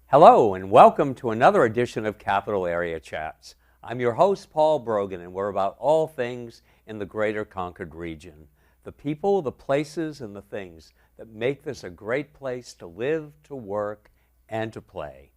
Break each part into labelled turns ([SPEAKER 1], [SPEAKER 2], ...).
[SPEAKER 1] Hello and welcome to another edition of Capital Area Chats. I'm your host, Paul Brogan, and we're about all things in the greater Concord region. The people, the places, and the things that make this a great place to live, to work, and to play.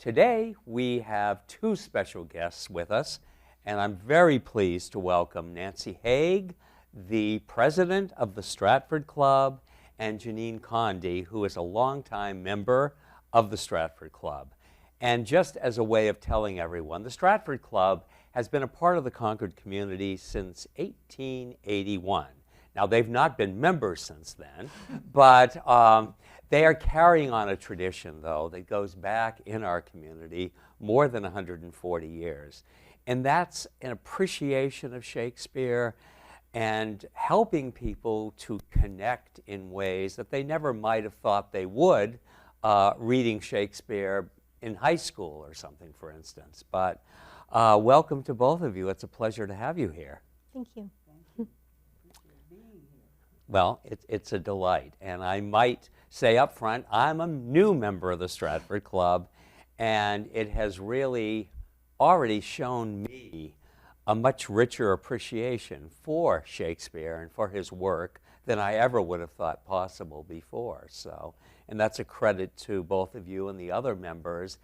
[SPEAKER 1] Today we have two special guests with us, and I'm very pleased to welcome Nancy Haig, the president of the Stratford Club, and Janine Conde, who is a longtime member of the Stratford Club. And just as a way of telling everyone, the Stratford Club has been a part of the Concord community since 1881. Now, they've not been members since then, but they are carrying on a tradition, though, that goes back in our community more than 140 years. And that's an appreciation of Shakespeare and helping people to connect in ways that they never might have thought they would reading Shakespeare in high school or something, for instance. But welcome to both of you. It's a pleasure to have you here.
[SPEAKER 2] Thank you.
[SPEAKER 1] Well, it's a delight. And I might say up front, I'm a new member of the Stratford Club, and it has really already shown me a much richer appreciation for Shakespeare and for his work than I ever would have thought possible before. And that's a credit to both of you and the other members,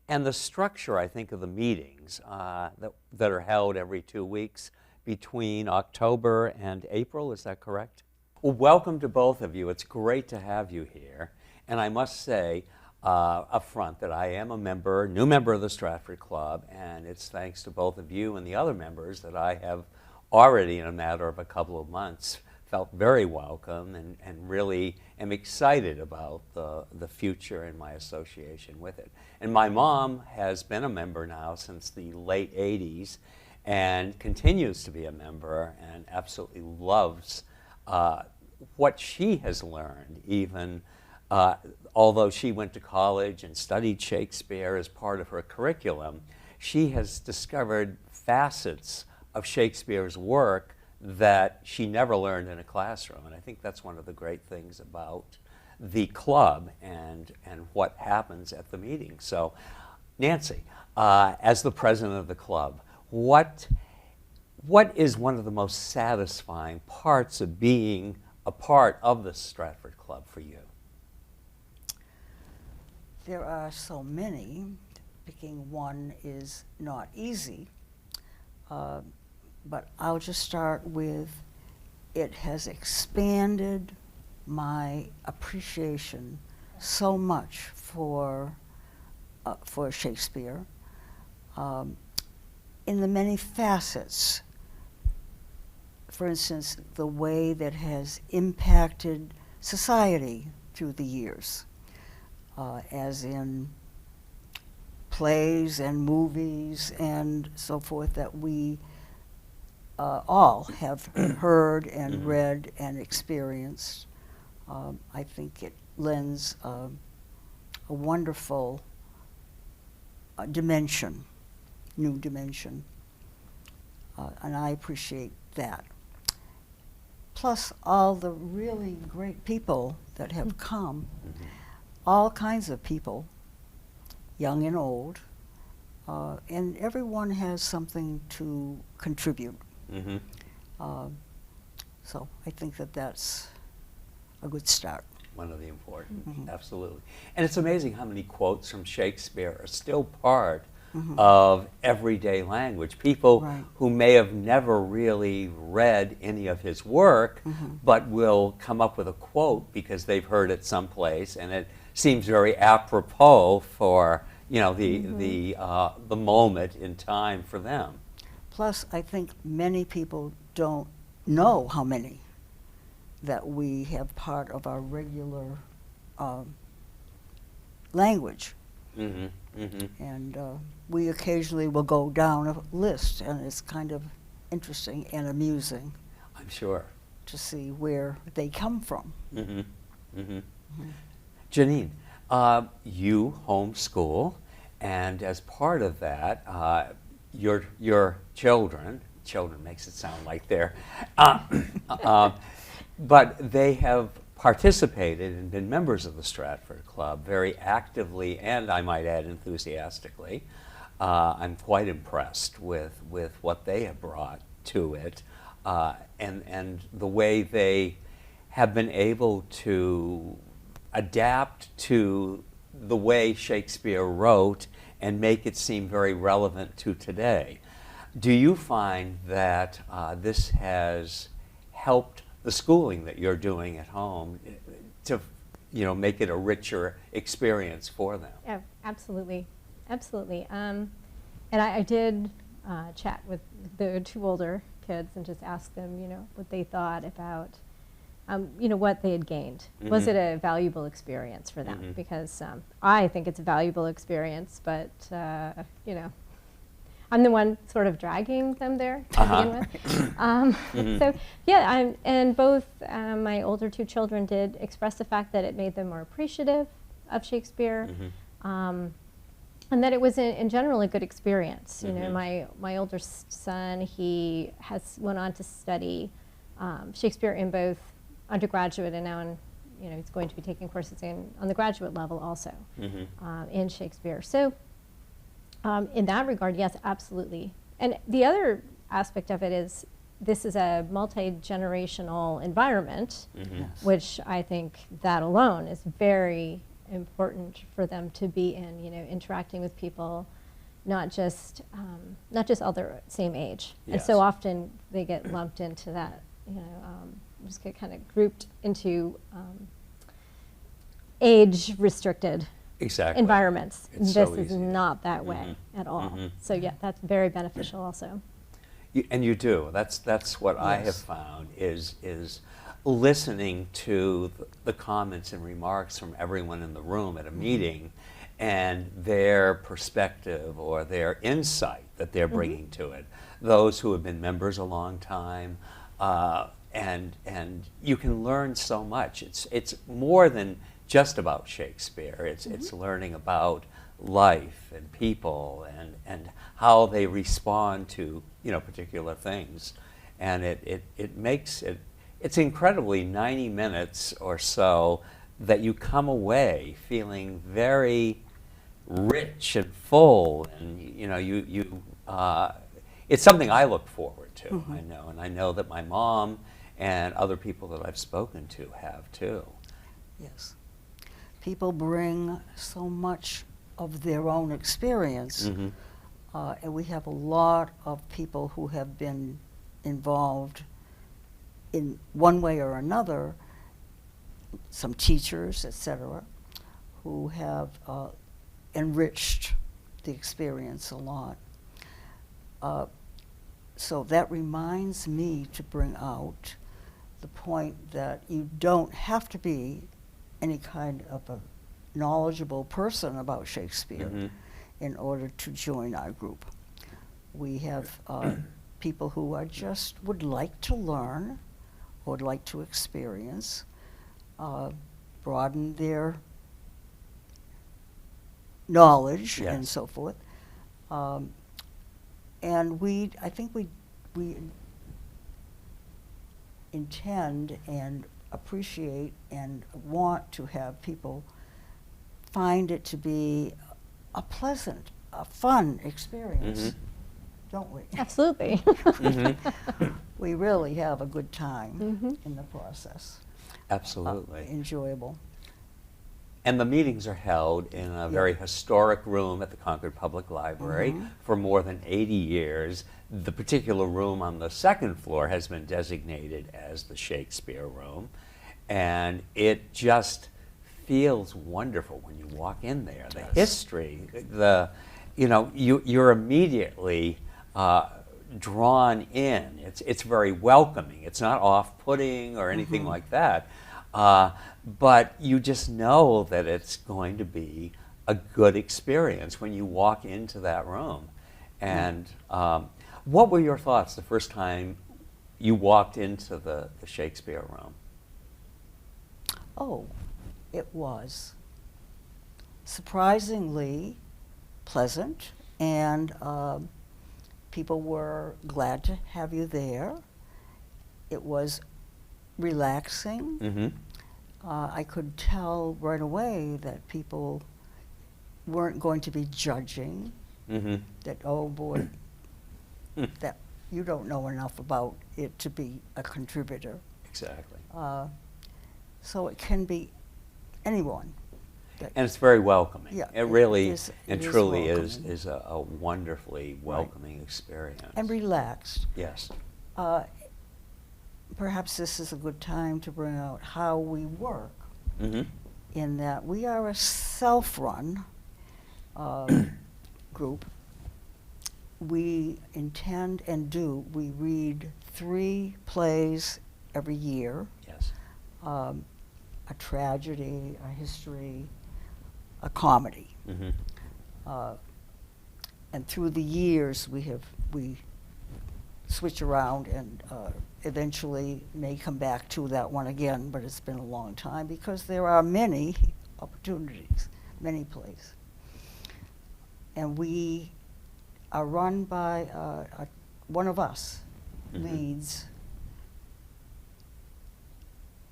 [SPEAKER 1] and the structure, I think, of the meetings that are held every 2 weeks between October and April. Is that correct? Well, welcome to both of you. It's great to have you here. And I must say up front that I am a new member of the Stratford Club, and it's thanks to both of you and the other members that I have already, in a matter of a couple of months, felt very welcome and really am excited about the future and my association with it. And my mom has been a member now since the late 80s and continues to be a member and absolutely loves what she has learned, even although she went to college and studied Shakespeare as part of her curriculum. She has discovered facets of Shakespeare's work that she never learned in a classroom. And I think that's one of the great things about the club and what happens at the meeting. So, Nancy, as the president of the club, what is one of the most satisfying parts of being a part of the Stratford Club for you?
[SPEAKER 3] There are so many. Picking one is not easy. But I'll just start with, it has expanded my appreciation so much for Shakespeare in the many facets. For instance, the way that has impacted society through the years, as in plays and movies and so forth that we all have heard and read and experienced. I think it lends a wonderful dimension, new dimension, and I appreciate that. Plus all the really great people that have come, all kinds of people, young and old, and everyone has something to contribute. So I think that that's a good start.
[SPEAKER 1] One of the important, absolutely. And it's amazing how many quotes from Shakespeare are still part of everyday language. People who may have never really read any of his work, but will come up with a quote because they've heard it someplace, and it seems very apropos for the moment in time for them.
[SPEAKER 3] Plus, I think many people don't know how many that we have part of our regular language. And we occasionally will go down a list, and it's kind of interesting and amusing.
[SPEAKER 1] I'm sure.
[SPEAKER 3] To see where they come from.
[SPEAKER 1] Janine, you homeschool, and as part of that, your children makes it sound like they're, but they have participated and been members of the Stratford Club very actively and, I might add, enthusiastically. I'm quite impressed with what they have brought to it, and the way they have been able to adapt to the way Shakespeare wrote and make it seem very relevant to today. Do you find that this has helped the schooling that you're doing at home to, make it a richer experience for them?
[SPEAKER 2] Yeah, absolutely, absolutely. And I did chat with the two older kids and just ask them, what they thought about, what they had gained. Mm-hmm. Was it a valuable experience for them? Mm-hmm. Because I think it's a valuable experience, but I'm the one sort of dragging them there to begin with. Mm-hmm. So yeah, and both my older two children did express the fact that it made them more appreciative of Shakespeare, mm-hmm. And that it was in general a good experience. Mm-hmm. My older son, he went on to study Shakespeare in both undergraduate and now he's going to be taking courses on the graduate level also, mm-hmm. In Shakespeare. So. In that regard, yes, absolutely. And the other aspect of it is this is a multi-generational environment, mm-hmm. Yes. Which I think that alone is very important for them to be in, interacting with people, not just all their same age. Yes. And so often they get lumped into that, just get kind of grouped into age-restricted
[SPEAKER 1] exactly.
[SPEAKER 2] environments.
[SPEAKER 1] It's
[SPEAKER 2] this
[SPEAKER 1] so
[SPEAKER 2] is
[SPEAKER 1] easy.
[SPEAKER 2] Not that way mm-hmm. at all. Mm-hmm. So yeah, that's very beneficial also.
[SPEAKER 1] And you do. That's what yes. I have found is listening to the comments and remarks from everyone in the room at a mm-hmm. meeting and their perspective or their insight that they're bringing mm-hmm. to it. Those who have been members a long time, and you can learn so much. It's more than just about Shakespeare. It's learning about life and people and how they respond to particular things, and it makes it's incredibly 90 minutes or so that you come away feeling very rich and full, and it's something I look forward to. Mm-hmm. I know that my mom and other people that I've spoken to have too.
[SPEAKER 3] Yes. People bring so much of their own experience, mm-hmm. And we have a lot of people who have been involved in one way or another, some teachers, etc., who have enriched the experience a lot. So that reminds me to bring out the point that you don't have to be any kind of a knowledgeable person about Shakespeare mm-hmm. in order to join our group. We have people who would like to learn, or would like to experience, broaden their knowledge yes. and so forth. And I think we intend and appreciate and want to have people find it to be a pleasant, a fun experience, mm-hmm. don't we?
[SPEAKER 2] Absolutely.
[SPEAKER 1] mm-hmm.
[SPEAKER 3] We really have a good time
[SPEAKER 2] mm-hmm.
[SPEAKER 3] in the process.
[SPEAKER 1] Absolutely.
[SPEAKER 3] Enjoyable.
[SPEAKER 1] And the meetings are held in a very historic room at the Concord Public Library mm-hmm. for more than 80 years. The particular room on the second floor has been designated as the Shakespeare Room, and it just feels wonderful when you walk in there. The history, you're immediately drawn in. It's very welcoming. It's not off-putting or anything mm-hmm. like that. But you just know that it's going to be a good experience when you walk into that room. And what were your thoughts the first time you walked into the Shakespeare Room?
[SPEAKER 3] Oh, it was surprisingly pleasant, and people were glad to have you there. It was relaxing. I could tell right away that people weren't going to be judging, that, oh boy, that you don't know enough about it to be a contributor.
[SPEAKER 1] Exactly.
[SPEAKER 3] So it can be anyone.
[SPEAKER 1] And it's very welcoming.
[SPEAKER 3] Yeah,
[SPEAKER 1] It really
[SPEAKER 3] it
[SPEAKER 1] and
[SPEAKER 3] is
[SPEAKER 1] truly
[SPEAKER 3] welcoming.
[SPEAKER 1] is a wonderfully welcoming experience.
[SPEAKER 3] And relaxed.
[SPEAKER 1] Yes.
[SPEAKER 3] Perhaps this is a good time to bring out how we work, in that we are a self-run group. We intend and do, we read 3 plays every year.
[SPEAKER 1] Yes.
[SPEAKER 3] A tragedy, a history, a comedy. And through the years we switch around and eventually may come back to that one again, but it's been a long time because there are many opportunities, many plays. And we are run by one of us leads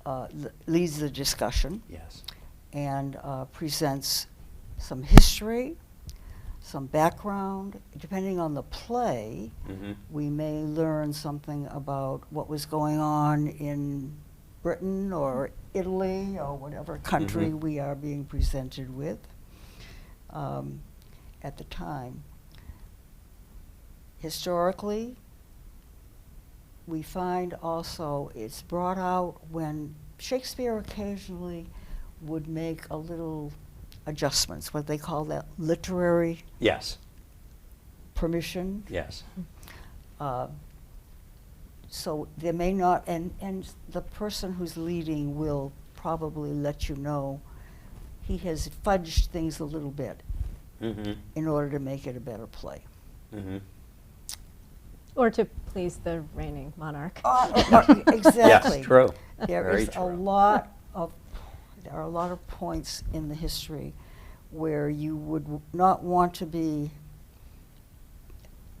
[SPEAKER 3] the discussion.
[SPEAKER 1] Yes.
[SPEAKER 3] And presents some history, some background. Depending on the play, we may learn something about what was going on in Britain or Italy or whatever country we are being presented with at the time. Historically, we find also it's brought out when Shakespeare occasionally would make a little adjustments, what they call that literary
[SPEAKER 1] Yes.
[SPEAKER 3] permission.
[SPEAKER 1] Yes.
[SPEAKER 3] So there may not, and the person who's leading will probably let you know he has fudged things a little bit in order to make it a better play.
[SPEAKER 2] Or to please the reigning monarch.
[SPEAKER 3] Exactly.
[SPEAKER 1] Yes, true.
[SPEAKER 3] There
[SPEAKER 1] Very
[SPEAKER 3] is
[SPEAKER 1] true.
[SPEAKER 3] there are a lot of points in the history where you would not want to be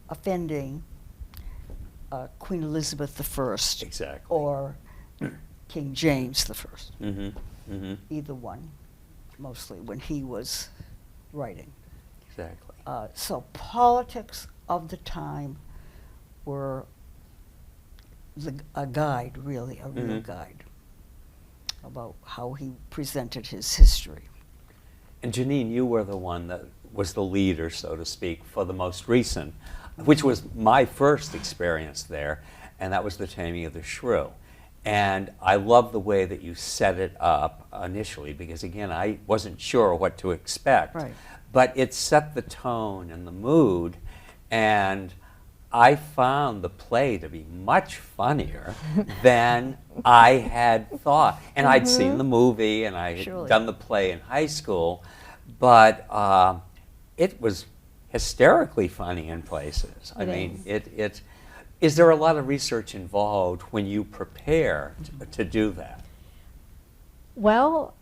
[SPEAKER 3] offending Queen Elizabeth I
[SPEAKER 1] Exactly.
[SPEAKER 3] or King James I. Either one, mostly when he was writing.
[SPEAKER 1] Exactly.
[SPEAKER 3] So politics of the time were a guide, really, a real guide about how he presented his history.
[SPEAKER 1] And Janine, you were the one that was the leader, so to speak, for the most recent, which was my first experience there, and that was the Taming of the Shrew. And I love the way that you set it up initially, because again, I wasn't sure what to expect.
[SPEAKER 3] Right.
[SPEAKER 1] But it set the tone and the mood, and I found the play to be much funnier than I had thought. And I'd seen the movie, and I had
[SPEAKER 3] Surely.
[SPEAKER 1] done the play in high school, but it was hysterically funny in places. I mean, is there a lot of research involved when you prepare to do that?
[SPEAKER 2] Well,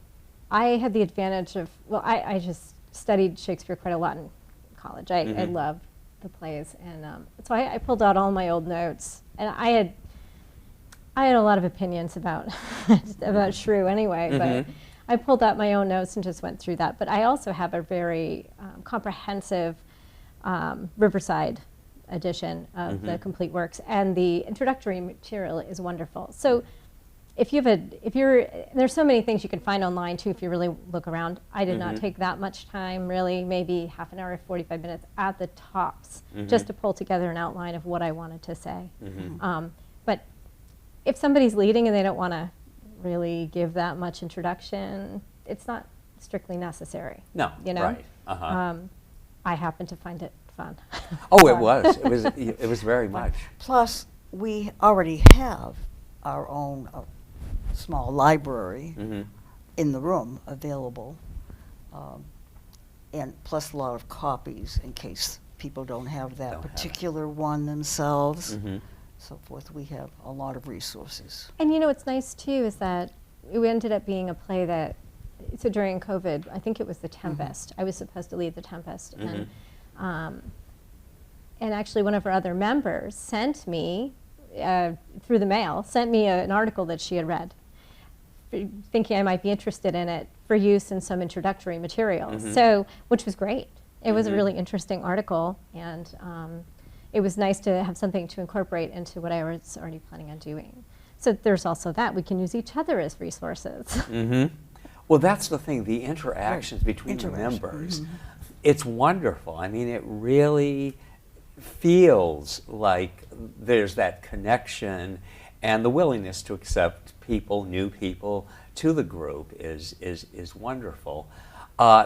[SPEAKER 2] I had the advantage of, I just studied Shakespeare quite a lot in college. I loved the plays, and so I pulled out all my old notes, and I had a lot of opinions about about Shrew anyway, but I pulled out my own notes and just went through that. But I also have a very comprehensive Riverside edition of the complete works, and the introductory material is wonderful. So there's so many things you can find online too if you really look around. I did not take that much time, really, maybe half an hour, 45 minutes at the tops, just to pull together an outline of what I wanted to say. But if somebody's leading and they don't want to really give that much introduction, it's not strictly necessary.
[SPEAKER 1] No,
[SPEAKER 2] you know?
[SPEAKER 1] Right.
[SPEAKER 2] I happen to find it fun.
[SPEAKER 1] Oh, it was. It was very much.
[SPEAKER 3] Plus, we already have our own small library in the room available, and plus a lot of copies in case people don't have that particular one themselves. So forth. We have a lot of resources.
[SPEAKER 2] And you know what's nice too is that it ended up being a play that, so during COVID, I think it was The Tempest. I was supposed to lead The Tempest, and actually one of our other members sent me, through the mail, an article that she had read thinking I might be interested in it for use in some introductory materials. So, which was great. It was a really interesting article, and it was nice to have something to incorporate into what I was already planning on doing. So there's also that. We can use each other as resources.
[SPEAKER 1] Well, that's the thing, the interactions between the members. It's wonderful. I mean, it really feels like there's that connection, and the willingness to accept people, new people, to the group is wonderful.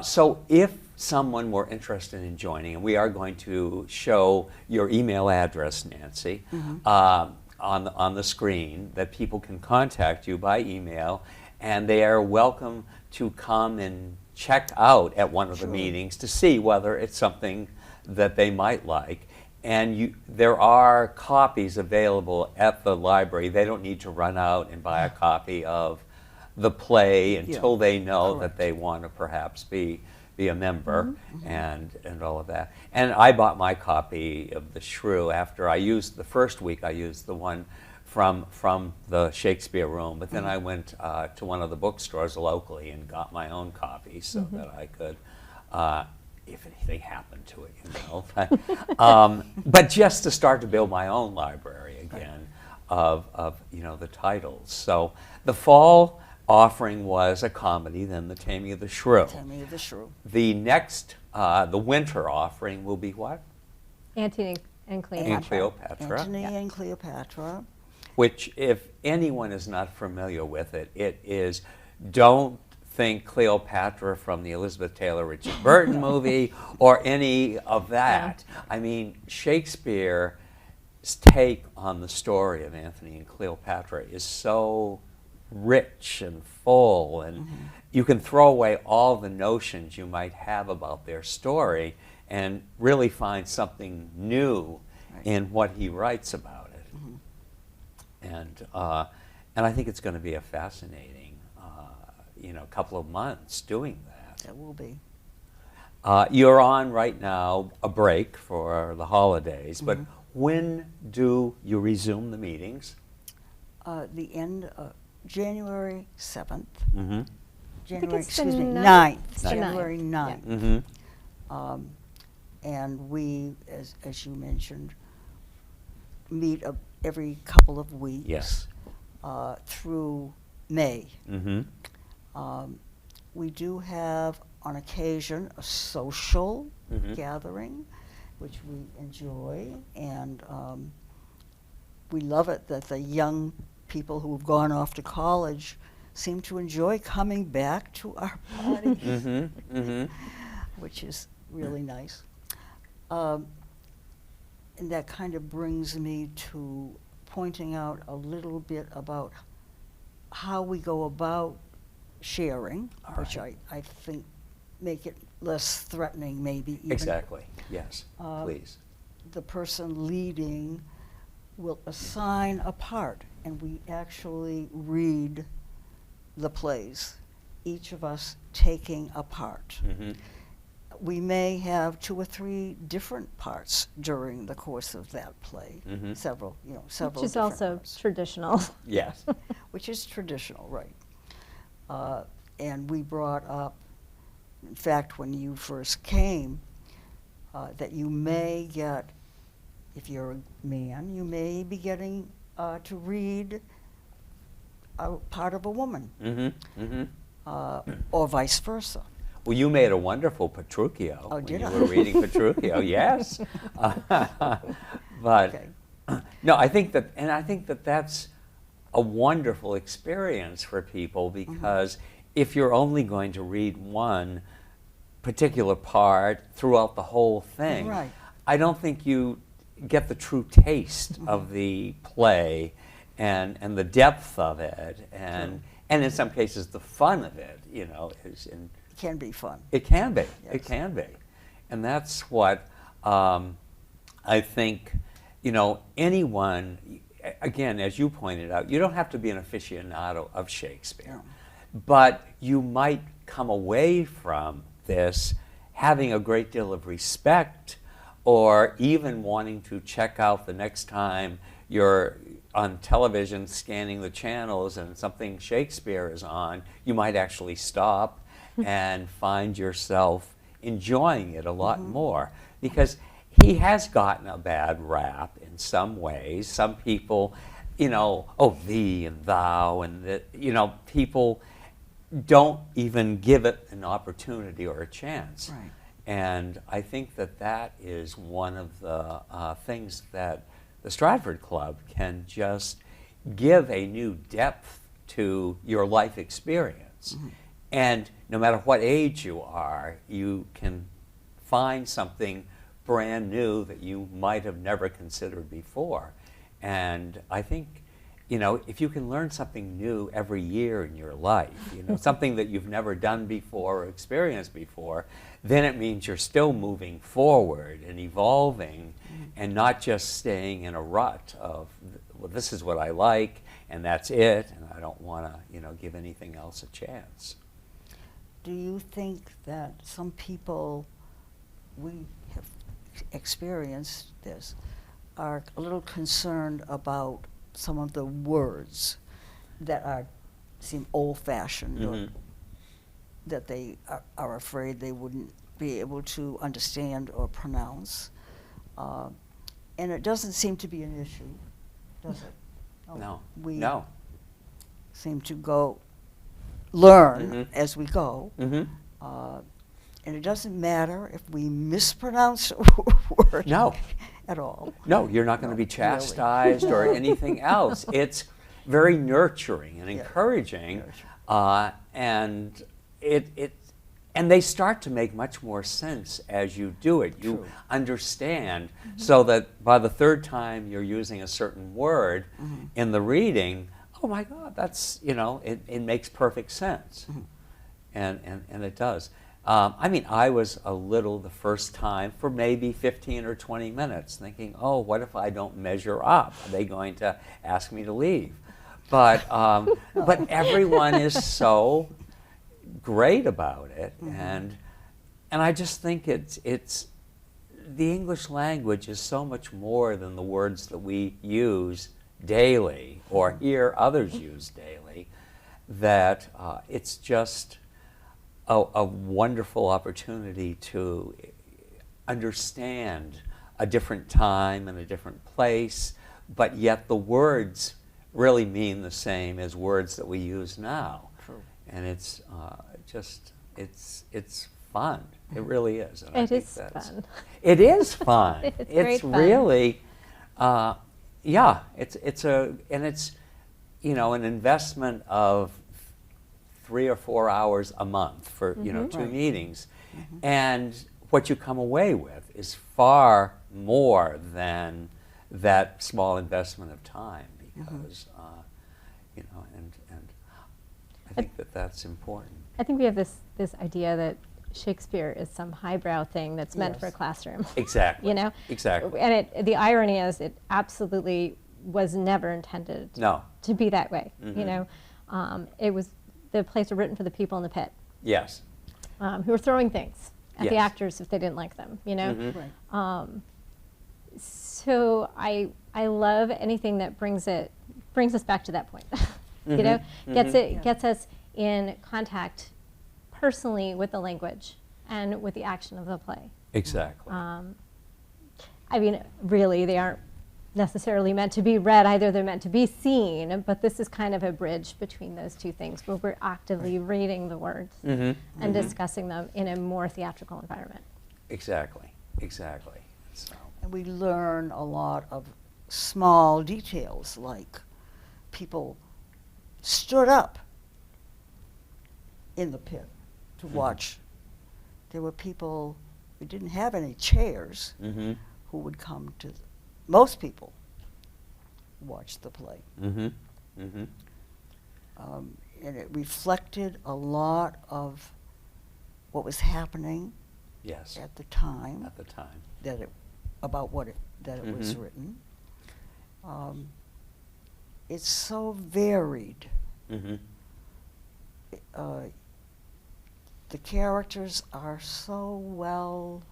[SPEAKER 1] So if someone were interested in joining, and we are going to show your email address, Nancy, on the screen, that people can contact you by email, and they are welcome to come and check out at one of the meetings to see whether it's something that they might like. And there are copies available at the library. They don't need to run out and buy a copy of the play until they know that they want to perhaps be a member and all of that. And I bought my copy of The Shrew after I used, the first week I used the one from the Shakespeare room, but then I went to one of the bookstores locally and got my own copy so that I could, if anything happened to it, you know. But just to start to build my own library again of the titles. So the fall offering was a comedy, then The Taming of the Shrew.
[SPEAKER 3] Taming of the Shrew.
[SPEAKER 1] The next, the winter offering will be what?
[SPEAKER 2] Antony and Cleopatra.
[SPEAKER 1] And Cleopatra.
[SPEAKER 3] Antony and Cleopatra.
[SPEAKER 1] Which, if anyone is not familiar with it, it is, don't think Cleopatra from the Elizabeth Taylor Richard Burton movie or any of that. I mean, Shakespeare's take on the story of Antony and Cleopatra is so rich and full, and you can throw away all the notions you might have about their story and really find something new in what he writes about it. And I think it's going to be a fascinating couple of months doing that.
[SPEAKER 3] It will be.
[SPEAKER 1] You're on right now a break for the holidays, but when do you resume the meetings?
[SPEAKER 3] The end of January 7th.
[SPEAKER 2] January,
[SPEAKER 3] Excuse me,
[SPEAKER 2] 9th.
[SPEAKER 3] 9th. January 9th. And we, as you mentioned, meet every couple of weeks.
[SPEAKER 1] Yes.
[SPEAKER 3] Through May.
[SPEAKER 1] Mm-hmm.
[SPEAKER 3] We do have, on occasion, a social gathering, which we enjoy, and we love it that the young people who have gone off to college seem to enjoy coming back to our parties, which is really nice. And that kind of brings me to pointing out a little bit about how we go about sharing, which I think make it less threatening, maybe even.
[SPEAKER 1] Exactly, yes, please.
[SPEAKER 3] The person leading will assign a part, and we actually read the plays, each of us taking a part. We may have 2 or 3 different parts during the course of that play, several
[SPEAKER 2] Which is
[SPEAKER 3] different
[SPEAKER 2] also
[SPEAKER 3] parts.
[SPEAKER 2] traditional.
[SPEAKER 1] Yes.
[SPEAKER 3] Which is traditional, right. And we brought up, in fact, when you first came, that you may get, if you're a man, you may be getting to read a part of a woman, or vice versa.
[SPEAKER 1] Well, you made a wonderful Petruchio when
[SPEAKER 3] did
[SPEAKER 1] you
[SPEAKER 3] I?
[SPEAKER 1] were reading Petruchio, yes. But no, I think that that's a wonderful experience for people, because if you're only going to read one particular part throughout the whole thing, I don't think you get the true taste of the play and the depth of it, and in some cases the fun of it, is in.
[SPEAKER 3] Can be fun.
[SPEAKER 1] It can be.
[SPEAKER 3] Yes.
[SPEAKER 1] It can be. And that's what I think, anyone, again, as you pointed out, you don't have to be an aficionado of Shakespeare, but you might come away from this having a great deal of respect, or even wanting to check out the next time you're on television scanning the channels and something Shakespeare is on, you might actually stop and find yourself enjoying it a lot more, because he has gotten a bad rap in some ways. Some people, you know, oh, thee and thou, and the, you know, people don't even give it an opportunity or a chance.
[SPEAKER 3] Right.
[SPEAKER 1] And I think that that is one of the things that the Stratford Club can just give a new depth to your life experience. And no matter what age you are, you can find something brand new that you might have never considered before. And I think, you know, if you can learn something new every year in your life, you know, something that you've never done before or experienced before, then it means you're still moving forward and evolving and not just staying in a rut of, well, this is what I like and that's it, and I don't want to, you know, give anything else a chance.
[SPEAKER 3] Do you think that some people, we have experienced this, are a little concerned about some of the words that seem old-fashioned, or that they are afraid they wouldn't be able to understand or pronounce? And it doesn't seem to be an issue, does it?
[SPEAKER 1] No.
[SPEAKER 3] We
[SPEAKER 1] No.
[SPEAKER 3] seem to learn as we go. And it doesn't matter if we mispronounce a word
[SPEAKER 1] No.
[SPEAKER 3] at all.
[SPEAKER 1] No, you're not going to be chastised or anything else. It's very nurturing and encouraging, and and they start to make much more sense as you do it. You understand, so that by the third time you're using a certain word in the reading, oh my God, that's, you know, it makes perfect sense, and it does. I mean, I was a little the first time for maybe 15 or 20 minutes thinking, oh, what if I don't measure up? Are they going to ask me to leave? But but everyone is so great about it, and I just think it's the English language is so much more than the words that we use daily or hear others use daily, that it's just a wonderful opportunity to understand a different time and a different place, but yet the words really mean the same as words that we use now.
[SPEAKER 3] True.
[SPEAKER 1] And it's it's fun. It really is. And I
[SPEAKER 2] It
[SPEAKER 1] think
[SPEAKER 2] is
[SPEAKER 1] that's-
[SPEAKER 2] fun.
[SPEAKER 1] It is fun.
[SPEAKER 2] It's great fun.
[SPEAKER 1] Really, yeah. It's you know, an investment of 3 or 4 hours a month for you know 2 meetings, and what you come away with is far more than that small investment of time, because you know, and I think that that's important.
[SPEAKER 2] I think we have this idea that Shakespeare is some highbrow thing that's meant for a classroom.
[SPEAKER 1] Exactly.
[SPEAKER 2] You know?
[SPEAKER 1] Exactly.
[SPEAKER 2] And the irony is it absolutely was never intended to be that way. You know? It was, the plays were written for the people in the pit.
[SPEAKER 1] Yes.
[SPEAKER 2] Who were throwing things at the
[SPEAKER 1] Yes.
[SPEAKER 2] actors if they didn't like them, you know?
[SPEAKER 3] Right.
[SPEAKER 2] So I love anything that brings us back to that point. You know, gets us in contact personally with the language and with the action of the play.
[SPEAKER 1] Exactly.
[SPEAKER 2] I mean, really, they aren't necessarily meant to be read either. They're meant to be seen, but this is kind of a bridge between those two things, where we're actively reading the words and discussing them in a more theatrical environment.
[SPEAKER 1] Exactly. Exactly. So.
[SPEAKER 3] And we learn a lot of small details, like people stood up in the pit to watch. There were people, we didn't have any chairs, who would come to, most people watched the play. And it reflected a lot of what was happening
[SPEAKER 1] Yes.
[SPEAKER 3] at the time,
[SPEAKER 1] At the time.
[SPEAKER 3] that it was written. It's so varied. The characters are so well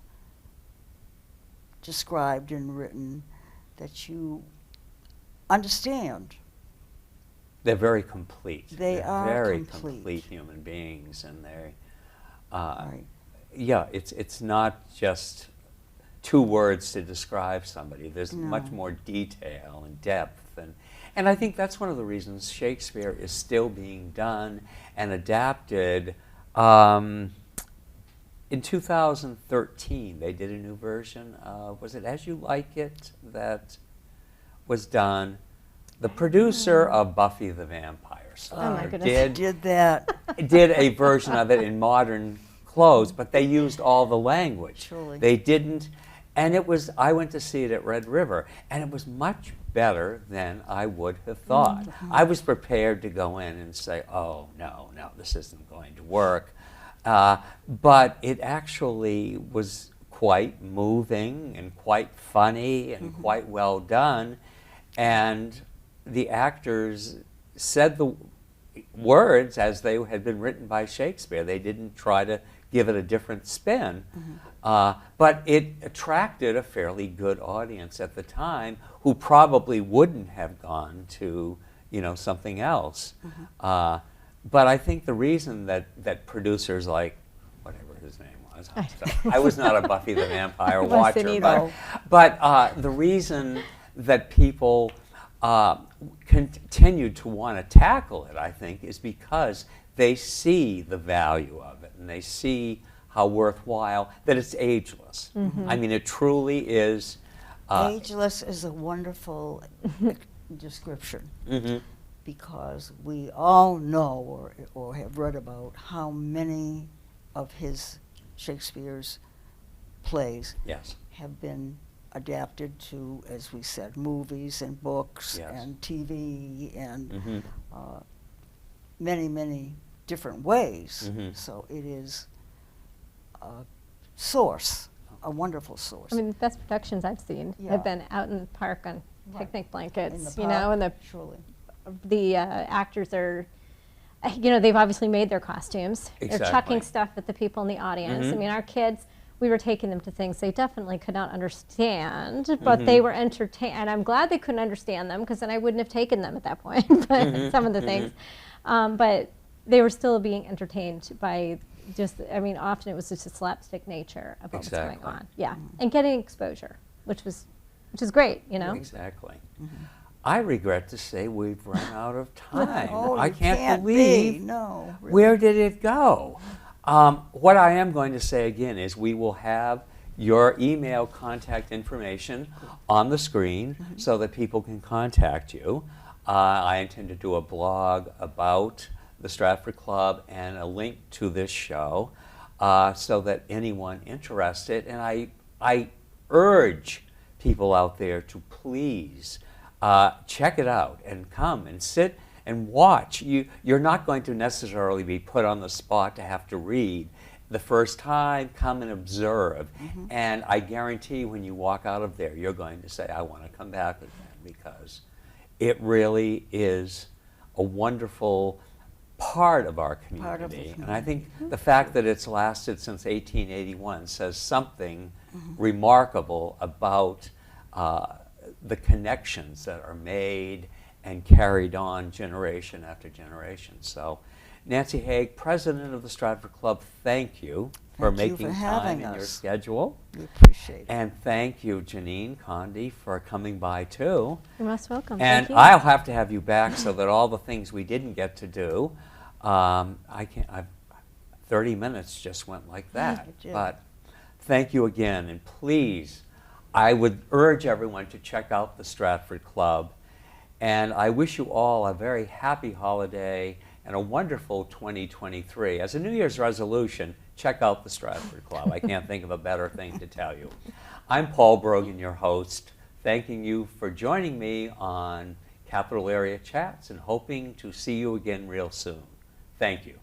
[SPEAKER 3] described and written that you understand.
[SPEAKER 1] They're very complete.
[SPEAKER 3] They are
[SPEAKER 1] very
[SPEAKER 3] complete.
[SPEAKER 1] human beings, and they,
[SPEAKER 3] Right.
[SPEAKER 1] yeah, it's not just two words to describe somebody. There's much
[SPEAKER 3] No.
[SPEAKER 1] more detail and depth, and I think that's one of the reasons Shakespeare is still being done and adapted. In 2013, they did a new version. Was it As You Like It that was done? The producer of Buffy the Vampire
[SPEAKER 2] Oh my
[SPEAKER 1] Slayer
[SPEAKER 2] goodness.
[SPEAKER 3] Did that.
[SPEAKER 1] did a version of it in modern clothes, but they used all the language.
[SPEAKER 3] Truly.
[SPEAKER 1] They didn't, and it was, I went to see it at Red River, and it was much better than I would have thought. I was prepared to go in and say, oh, no, this isn't going to work. But it actually was quite moving and quite funny and quite well done. And the actors said the words as they had been written by Shakespeare. They didn't try to give it a different spin. But it attracted a fairly good audience at the time who probably wouldn't have gone to, something else. But I think the reason that producers like, whatever his name was, I was not a Buffy the Vampire watcher, but the reason that people continued to want to tackle it, I think, is because they see the value of it, and they see how worthwhile, that it's ageless. I mean, it truly is.
[SPEAKER 3] Ageless is a wonderful description. Because we all know or have read about how many of Shakespeare's plays
[SPEAKER 1] Yes.
[SPEAKER 3] have been adapted to, as we said, movies and books and TV and many, many different ways. So it is a source, a wonderful source.
[SPEAKER 2] I mean, the best productions I've seen have been out in the park on picnic blankets, and
[SPEAKER 3] surely.
[SPEAKER 2] the actors are, they've obviously made their costumes.
[SPEAKER 1] Exactly.
[SPEAKER 2] They're chucking stuff at the people in the audience. I mean, our kids, we were taking them to things they definitely could not understand, but they were entertained. And I'm glad they couldn't understand them, because then I wouldn't have taken them at that point, but some of the things. But they were still being entertained by often it was just a slapstick nature of what was going on. Yeah, and getting exposure, which is great,
[SPEAKER 1] Exactly. I regret to say we've run out of time.
[SPEAKER 3] Oh,
[SPEAKER 1] I
[SPEAKER 3] you
[SPEAKER 1] can't
[SPEAKER 3] be.
[SPEAKER 1] believe
[SPEAKER 3] No, really.
[SPEAKER 1] where did it go? What I am going to say again is we will have your email contact information on the screen so that people can contact you. I intend to do a blog about the Stratford Club and a link to this show so that anyone interested, and I urge people out there to please check it out and come and sit and watch. You're not going to necessarily be put on the spot to have to read. The first time, come and observe. And I guarantee when you walk out of there, you're going to say, I want to come back again, because it really is a wonderful part of our community. And I think the fact that it's lasted since 1881 says something remarkable about the connections that are made and carried on generation after generation. So, Nancy Haig, president of the Stratford Club, thank you for making time in your schedule.
[SPEAKER 3] We appreciate it.
[SPEAKER 1] And thank you, Janine Condi, for coming by too.
[SPEAKER 2] You're most welcome.
[SPEAKER 1] And
[SPEAKER 2] Thank you.
[SPEAKER 1] I'll have to have you back so that all the things we didn't get to do, 30 minutes just went like that.
[SPEAKER 3] It did.
[SPEAKER 1] But thank you again, and please, I would urge everyone to check out the Stratford Club. And I wish you all a very happy holiday and a wonderful 2023. As a New Year's resolution, check out the Stratford Club. I can't think of a better thing to tell you. I'm Paul Brogan, your host, thanking you for joining me on Capital Area Chats and hoping to see you again real soon. Thank you.